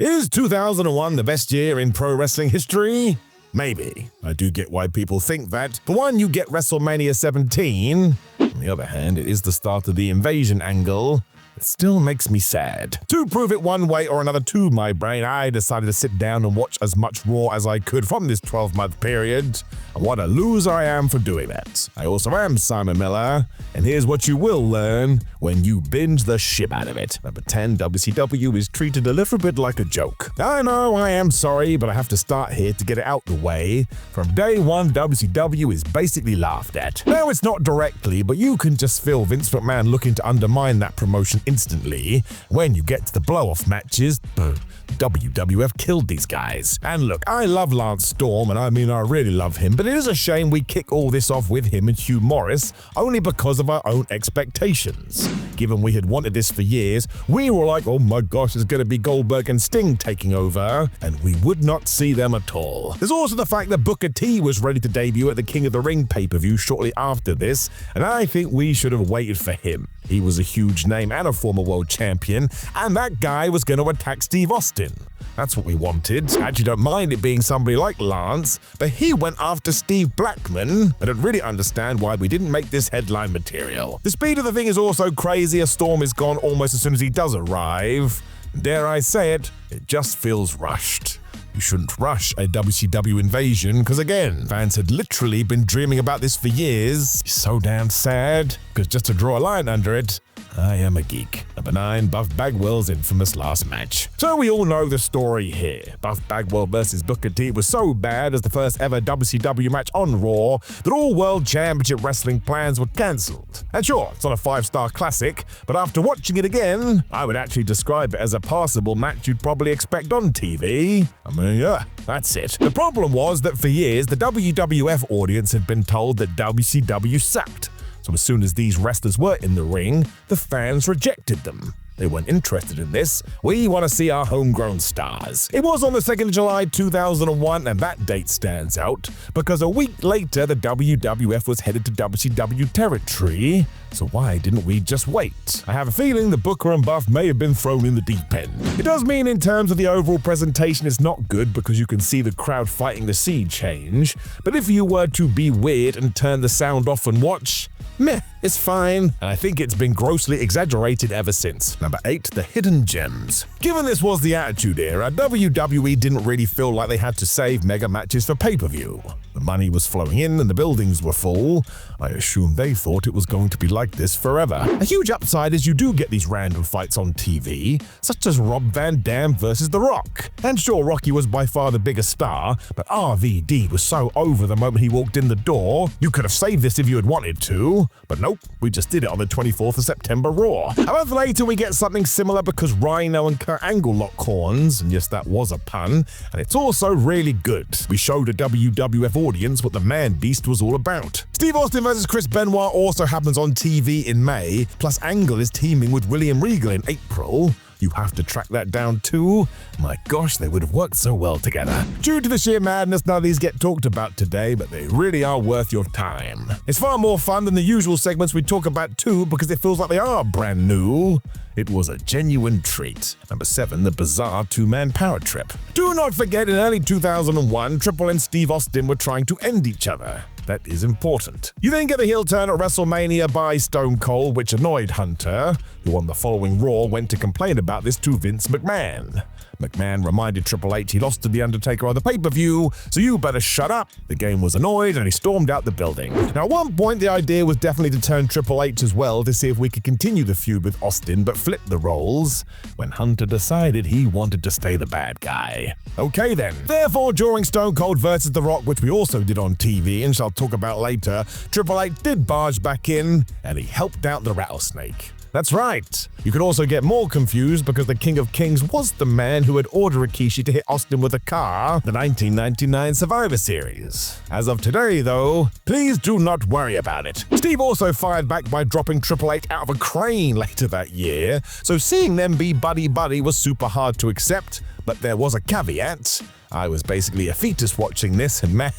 Is 2001 the best year in pro wrestling history? Maybe. I do get why people think that. For one, you get WrestleMania 17. On the other hand, it is the start of the Invasion angle. It still makes me sad. To prove it one way or another to my brain, I decided to sit down and watch as much Raw as I could from this 12-month period. And what a loser I am for doing that. I also am Simon Miller, and here's what you will learn when you binge the shit out of it. Number 10, WCW is treated a little bit like a joke. I know, I am sorry, but I have to start here to get it out the way. From day one, WCW is basically laughed at. Now, it's not directly, but you can just feel Vince McMahon looking to undermine that promotion instantly. When you get to the blow-off matches, WWF killed these guys. And look, I love Lance Storm, and I mean I really love him, but it is a shame we kick all this off with him and Hugh Morris only because of our own expectations. Given we had wanted this for years, we were like, oh my gosh, it's gonna be Goldberg and Sting taking over, and we would not see them at all. There's also the fact that Booker T was ready to debut at the King of the Ring pay-per-view shortly after this, and I think we should have waited for him. He was a huge name and a former world champion, and that guy was going to attack Steve Austin. That's what we wanted. I actually don't mind it being somebody like Lance, but he went after Steve Blackman. I don't really understand why we didn't make this headline material. The speed of the thing is also crazy. A Storm is gone almost as soon as he does arrive. Dare I say it, it just feels rushed. You shouldn't rush a WCW Invasion because, again, fans had literally been dreaming about this for years. It's so damn sad, because just to draw a line under it, I am a geek. Number 9, Buff Bagwell's infamous last match. So we all know the story here. Buff Bagwell versus Booker T was so bad as the first ever WCW match on Raw that all World Championship Wrestling plans were cancelled. And sure, it's not a 5-star classic, but after watching it again, I would actually describe it as a passable match you'd probably expect on TV. I mean, yeah, that's it. The problem was that for years, the WWF audience had been told that WCW sucked. So as soon as these wrestlers were in the ring, the fans rejected them. They weren't interested in this. We want to see our homegrown stars. It was on the 2nd of July 2001, and that date stands out because a week later the WWF was headed to WCW territory. So why didn't we just wait? I have a feeling the Booker and Buff may have been thrown in the deep end. It does mean in terms of the overall presentation it's not good because you can see the crowd fighting the sea change. But if you were to be weird and turn the sound off and watch, meh, it's fine, and I think it's been grossly exaggerated ever since. Number 8, the hidden gems. Given this was the Attitude Era, WWE didn't really feel like they had to save mega matches for pay-per-view. The money was flowing in and the buildings were full. I assume they thought it was going to be like this forever. A huge upside is you do get these random fights on TV, such as Rob Van Dam versus The Rock. And sure, Rocky was by far the biggest star, but RVD was so over the moment he walked in the door. You could have saved this if you had wanted to, but nope, we just did it on the 24th of September Raw. A month later, we get something similar because Rhino and Kurt Angle lock horns, and yes, that was a pun, and it's also really good. We showed a WWF audience what the Man Beast was all about. Steve Austin versus Chris Benoit also happens on TV in May, plus Angle is teaming with William Regal in April. You have to track that down too. My gosh, they would have worked so well together. Due to the sheer madness, none of these get talked about today, but they really are worth your time. It's far more fun than the usual segments we talk about too, because it feels like they are brand new. It was a genuine treat. Number 7, the bizarre 2-man power trip. Do not forget, in early 2001, Triple and Steve Austin were trying to end each other. That is important. You then get the heel turn at WrestleMania by Stone Cold, which annoyed Hunter, who on the following Raw went to complain about this to Vince McMahon. McMahon reminded Triple H he lost to The Undertaker on the pay-per-view, so you better shut up. The game was annoyed and he stormed out the building. Now, at one point, the idea was definitely to turn Triple H as well to see if we could continue the feud with Austin, but flip the roles when Hunter decided he wanted to stay the bad guy. Okay then. Therefore, during Stone Cold versus The Rock, which we also did on TV and shall talk about later, Triple H did barge back in and he helped out the Rattlesnake. That's right. You could also get more confused because the King of Kings was the man who had ordered Rikishi to hit Austin with a car, the 1999 Survivor Series. As of today, though, please do not worry about it. Steve also fired back by dropping Triple H out of a crane later that year, so seeing them be buddy-buddy was super hard to accept, but there was a caveat. I was basically a fetus watching this, and man,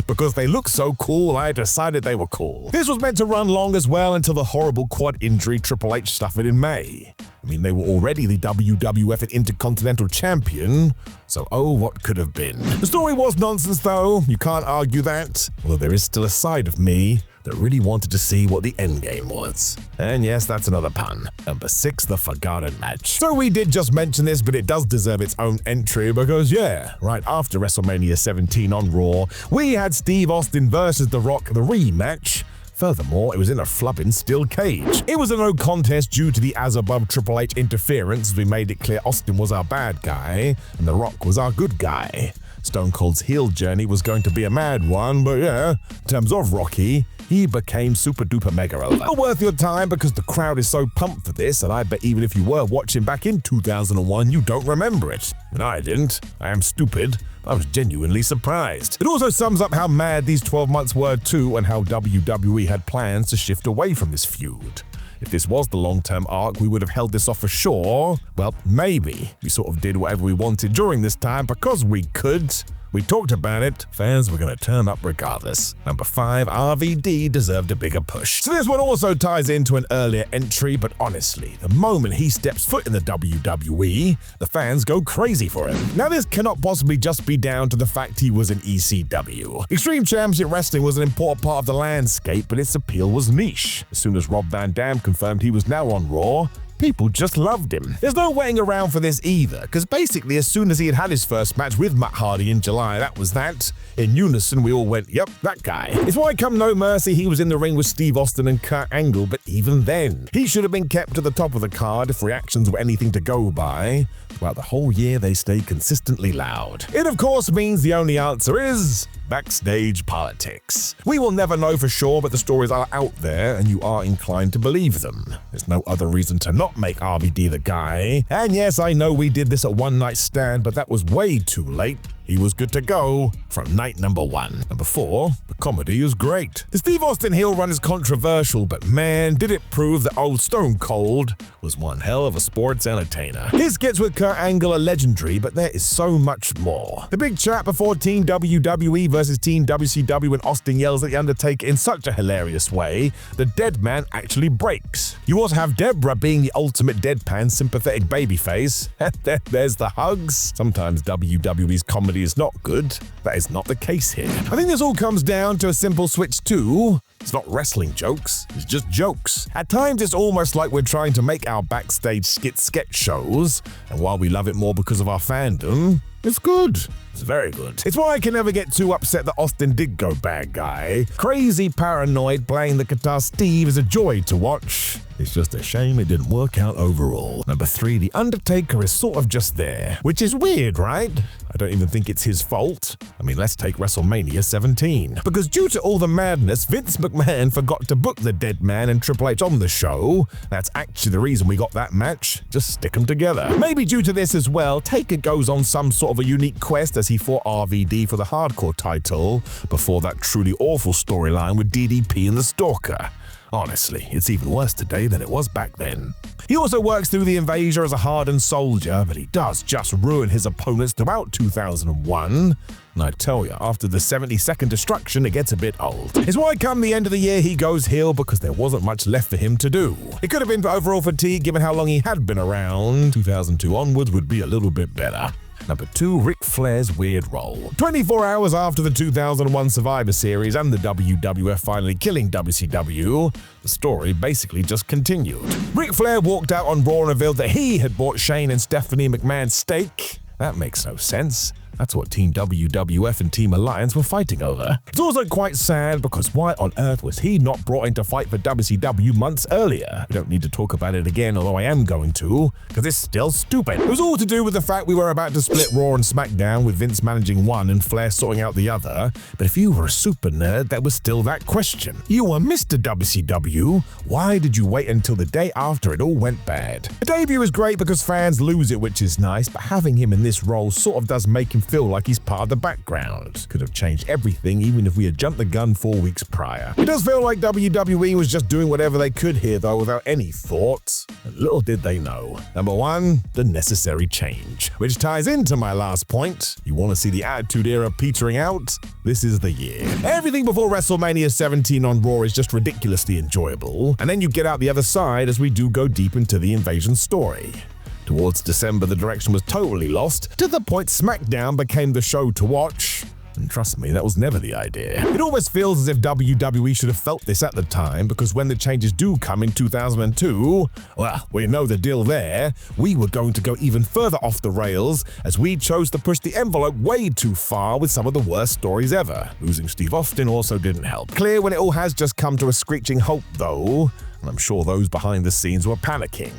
because they look so cool, I decided they were cool. This was meant to run long as well until the horrible quad injury Triple H suffered in May. I mean, they were already the WWF Intercontinental Champion, so oh, what could have been. The story was nonsense though, you can't argue that, although there is still a side of me that really wanted to see what the endgame was. And yes, that's another pun. Number 6, the Forgotten Match. So we did just mention this, but it does deserve its own entry because yeah, right after WrestleMania 17 on Raw, we had Steve Austin versus The Rock, the rematch. Furthermore, it was in a flubbing steel cage. It was a no contest due to the as above Triple H interference, as we made it clear Austin was our bad guy and The Rock was our good guy. Stone Cold's heel journey was going to be a mad one, but yeah, in terms of Rocky, he became super duper mega over. But worth your time because the crowd is so pumped for this, and I bet even if you were watching back in 2001, you don't remember it. And I didn't. I am stupid. I was genuinely surprised. It also sums up how mad these 12 months were too, and how WWE had plans to shift away from this feud. If this was the long-term arc, we would have held this off for sure. Well, maybe. We sort of did whatever we wanted during this time because we could. We talked about it, fans were going to turn up regardless. Number 5, RVD deserved a bigger push. So this one also ties into an earlier entry, but honestly, the moment he steps foot in the WWE, the fans go crazy for him. Now this cannot possibly just be down to the fact he was in ECW. Extreme Championship Wrestling was an important part of the landscape, but its appeal was niche. As soon as Rob Van Dam confirmed he was now on Raw, people just loved him. There's no waiting around for this either, because basically as soon as he had his first match with Matt Hardy in July, that was that. In unison, we all went, yep, that guy. It's why come No Mercy, he was in the ring with Steve Austin and Kurt Angle, but even then, he should have been kept to the top of the card if reactions were anything to go by. Throughout the whole year, they stayed consistently loud. It of course means the only answer is backstage politics. We will never know for sure, but the stories are out there and you are inclined to believe them. There's no other reason to not make RVD the guy. And yes, I know we did this at One Night Stand, but that was way too late. He was good to go from night number 1. Number 4, the comedy is great. The Steve Austin heel run is controversial, but man, did it prove that old Stone Cold was one hell of a sports entertainer. His skits with Kurt Angle are legendary, but there is so much more. The big chat before Team WWE versus Team WCW when Austin yells at The Undertaker in such a hilarious way, the dead man actually breaks. You also have Deborah being the ultimate deadpan sympathetic babyface. And then there's the hugs. Sometimes WWE's comedy is not good. That is not the case here. I think this all comes down to a simple switch too. It's not wrestling jokes, it's just jokes. At times it's almost like we're trying to make our backstage sketch shows, and while we love it more because of our fandom, it's good. It's very good. It's why I can never get too upset that Austin did go bad guy. Crazy paranoid playing the guitar Steve is a joy to watch. It's just a shame it didn't work out overall. Number 3, The Undertaker is sort of just there, which is weird, right? I don't even think it's his fault. I mean, let's take WrestleMania 17. Because due to all the madness, Vince McMahon forgot to book the Dead Man and Triple H on the show. That's actually the reason we got that match. Just stick them together. Maybe due to this as well, Taker goes on some sort of a unique quest as he fought RVD for the Hardcore title before that truly awful storyline with DDP and the Stalker. Honestly, it's even worse today than it was back then. He also works through the Invasion as a hardened soldier, but he does just ruin his opponents throughout 2001. And I tell you, after the 70-second destruction, it gets a bit old. It's why come the end of the year he goes heel, because there wasn't much left for him to do. It could have been for overall fatigue given how long he had been around. 2002 onwards would be a little bit better. Number 2, Ric Flair's weird role. 24 hours after the 2001 Survivor Series and the WWF finally killing WCW, the story basically just continued. Ric Flair walked out on Raw and revealed that he had bought Shane and Stephanie McMahon's steak. That makes no sense. That's what Team WWF and Team Alliance were fighting over. It's also quite sad because why on earth was he not brought in to fight for WCW months earlier? We don't need to talk about it again, although I am going to, because it's still stupid. It was all to do with the fact we were about to split Raw and SmackDown with Vince managing one and Flair sorting out the other, but if you were a super nerd, there was still that question. You were Mr. WCW, why did you wait until the day after it all went bad? The debut is great because fans lose it, which is nice, but having him in this role sort of does make him him feel like he's part of the background. Could have changed everything even if we had jumped the gun 4 weeks prior. It does feel like WWE was just doing whatever they could here though without any thought. And little did they know. Number 1, the necessary change. Which ties into my last point. You want to see the Attitude Era petering out? This is the year. Everything before WrestleMania 17 on Raw is just ridiculously enjoyable, and then you get out the other side as we do go deep into the Invasion story. Towards December, the direction was totally lost, to the point SmackDown became the show to watch. And trust me, that was never the idea. It almost feels as if WWE should have felt this at the time, because when the changes do come in 2002, well, we know the deal there. We were going to go even further off the rails, as we chose to push the envelope way too far with some of the worst stories ever. Losing Steve Austin also didn't help. Clear when it all has just come to a screeching halt though, and I'm sure those behind the scenes were panicking.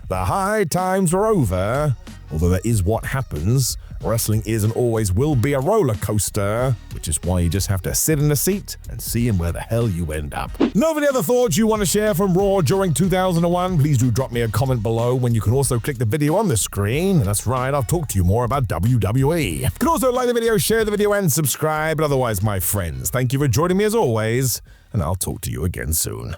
The high times were over, although that is what happens. Wrestling is and always will be a roller coaster, which is why you just have to sit in the seat and see where the hell you end up. Know of any other thoughts you want to share from Raw during 2001? Please do drop me a comment below when you can also click the video on the screen. And that's right, I'll talk to you more about WWE. You can also like the video, share the video, and subscribe. But otherwise, my friends, thank you for joining me as always, and I'll talk to you again soon.